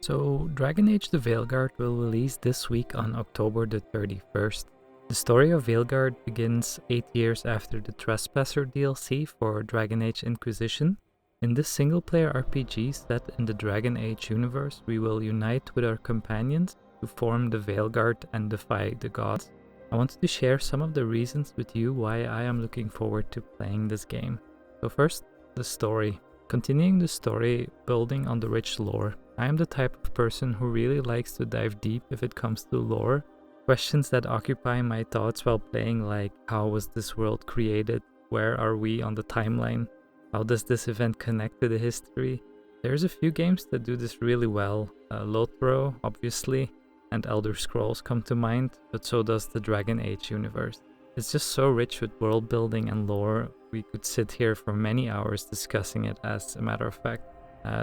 So, Dragon Age the Veilguard will release this week on October the 31st. The story of Veilguard begins 8 years after the Trespasser DLC for Dragon Age Inquisition. In this single-player RPG set in the Dragon Age universe, we will unite with our companions to form the Veilguard and defy the gods. I wanted to share some of the reasons with you why I am looking forward to playing this game. So first, the story. Continuing the story, building on the rich lore. I am the type of person who really likes to dive deep if it comes to lore. Questions that occupy my thoughts while playing, like how was this world created? Where are we on the timeline? How does this event connect to the history? There's a few games that do this really well. Lothro, obviously, and Elder Scrolls come to mind, but so does the Dragon Age universe. It's just so rich with world building and lore. We could sit here for many hours discussing it, as a matter of fact.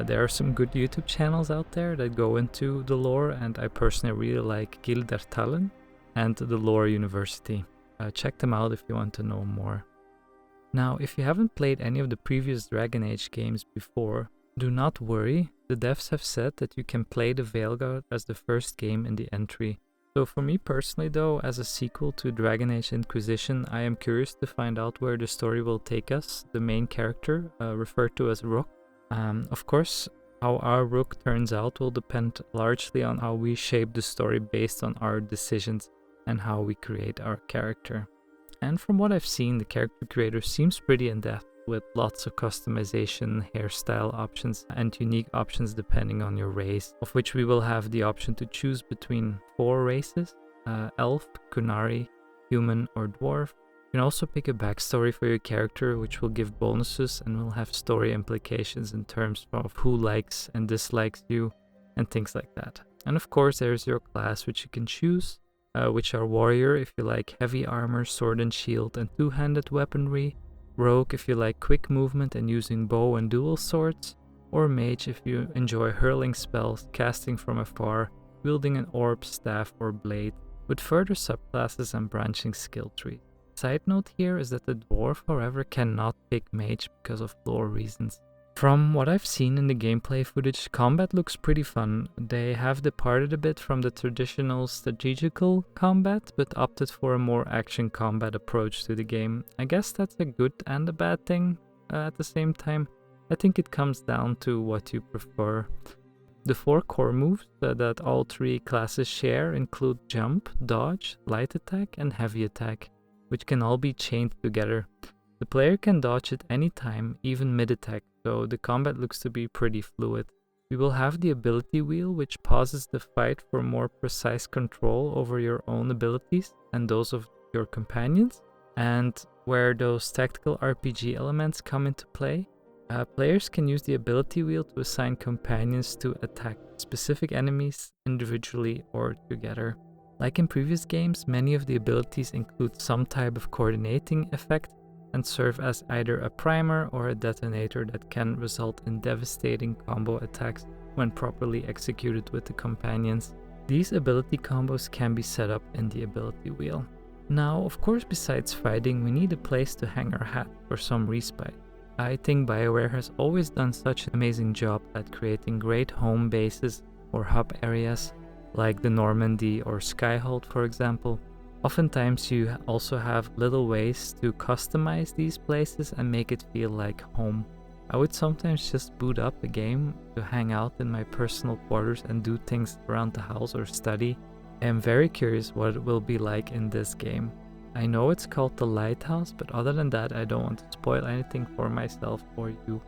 There are some good YouTube channels out there that go into the lore, and I personally really like Gildertallen and the Lore University. Check them out if you want to know more. Now, if you haven't played any of the previous Dragon Age games before, do not worry. The devs have said that you can play the Veilguard as the first game in the entry. So for me personally though, as a sequel to Dragon Age Inquisition, I am curious to find out where the story will take us. The main character, referred to as Rook. Of course, how our Rook turns out will depend largely on how we shape the story based on our decisions and how we create our character. And from what I've seen, the character creator seems pretty in-depth with lots of customization, hairstyle options, and unique options depending on your race, of which we will have the option to choose between 4 races, Elf, Kunari, Human, or Dwarf. You can also pick a backstory for your character, which will give bonuses and will have story implications in terms of who likes and dislikes you and things like that. And of course, there's your class, which you can choose, which are Warrior if you like heavy armor, sword and shield, and two-handed weaponry, Rogue if you like quick movement and using bow and dual swords, or Mage if you enjoy hurling spells, casting from afar, wielding an orb, staff, or blade, with further subclasses and branching skill tree. Side note here is that the Dwarf, however, cannot pick Mage because of lore reasons. From what I've seen in the gameplay footage, combat looks pretty fun. They have departed a bit from the traditional strategical combat, but opted for a more action combat approach to the game. I guess that's a good and a bad thing at the same time. I think it comes down to what you prefer. The 4 core moves that all 3 classes share include jump, dodge, light attack, and heavy attack, which can all be chained together. The player can dodge at any time, even mid-attack, so the combat looks to be pretty fluid. We will have the ability wheel, which pauses the fight for more precise control over your own abilities and those of your companions, and where those tactical RPG elements come into play. Players can use the ability wheel to assign companions to attack specific enemies individually or together. Like in previous games, many of the abilities include some type of coordinating effect and serve as either a primer or a detonator that can result in devastating combo attacks when properly executed with the companions. These ability combos can be set up in the ability wheel. Now, of course, besides fighting, we need a place to hang our hat for some respite. I think BioWare has always done such an amazing job at creating great home bases or hub areas, like the Normandy or Skyhold, for example. Oftentimes you also have little ways to customize these places and make it feel like home. I would sometimes just boot up a game to hang out in my personal quarters and do things around the house or study. I am very curious what it will be like in this game. I know it's called the Lighthouse, but other than that I don't want to spoil anything for myself or you.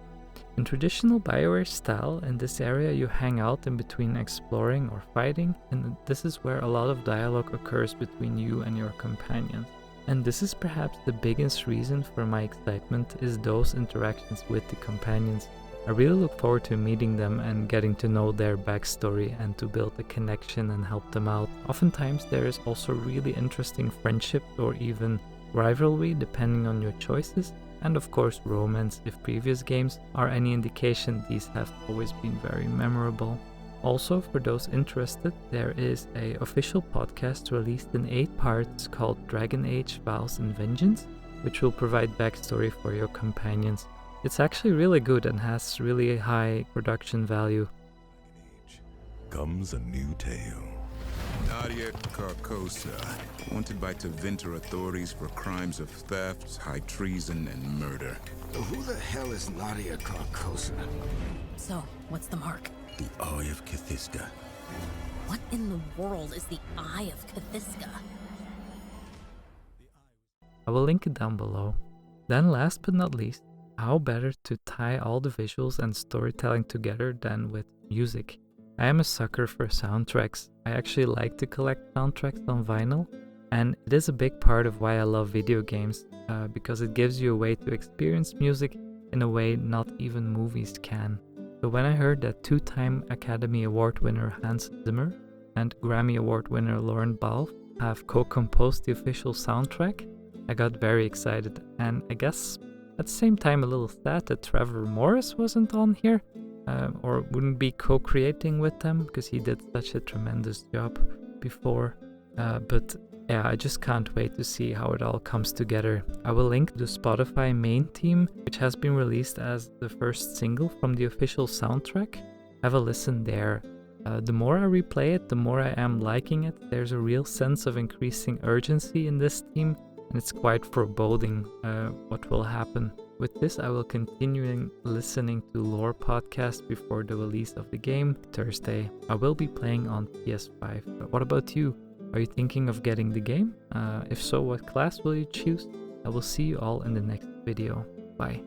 In traditional BioWare style, in this area you hang out in between exploring or fighting, and this is where a lot of dialogue occurs between you and your companions. And this is perhaps the biggest reason for my excitement, is those interactions with the companions. I really look forward to meeting them and getting to know their backstory and to build a connection and help them out. Oftentimes there is also really interesting friendship or even rivalry depending on your choices. And of course romance, if previous games are any indication, these have always been very memorable. Also, for those interested, there is an official podcast released in 8 parts called Dragon Age Vows and Vengeance, which will provide backstory for your companions. It's actually really good and has really high production value. comes a new tale. Nadia Carcosa, wanted by Tevinter authorities for crimes of theft, high treason, and murder. Who the hell is Nadia Carcosa? So, what's the mark? The Eye of Cthiska. What in the world is the Eye of Cthiska? I will link it down below. Then last but not least, how better to tie all the visuals and storytelling together than with music. I am a sucker for soundtracks. I actually like to collect soundtracks on vinyl, and it is a big part of why I love video games, because it gives you a way to experience music in a way not even movies can. So when I heard that two-time Academy Award winner Hans Zimmer and Grammy Award winner Lauren Balfe have co-composed the official soundtrack, I got very excited, and I guess at the same time a little sad that Trevor Morris wasn't on here, or wouldn't be co-creating with them, because he did such a tremendous job before. But yeah, I just can't wait to see how it all comes together. I will link the Spotify main theme, which has been released as the first single from the official soundtrack. Have a listen there. The more I replay it, the more I am liking it. There's a real sense of increasing urgency in this theme, and it's quite foreboding what will happen. With this, I will continue listening to lore podcasts before the release of the game Thursday. I will be playing on PS5. But what about you? Are you thinking of getting the game? If so, what class will you choose? I will see you all in the next video. Bye.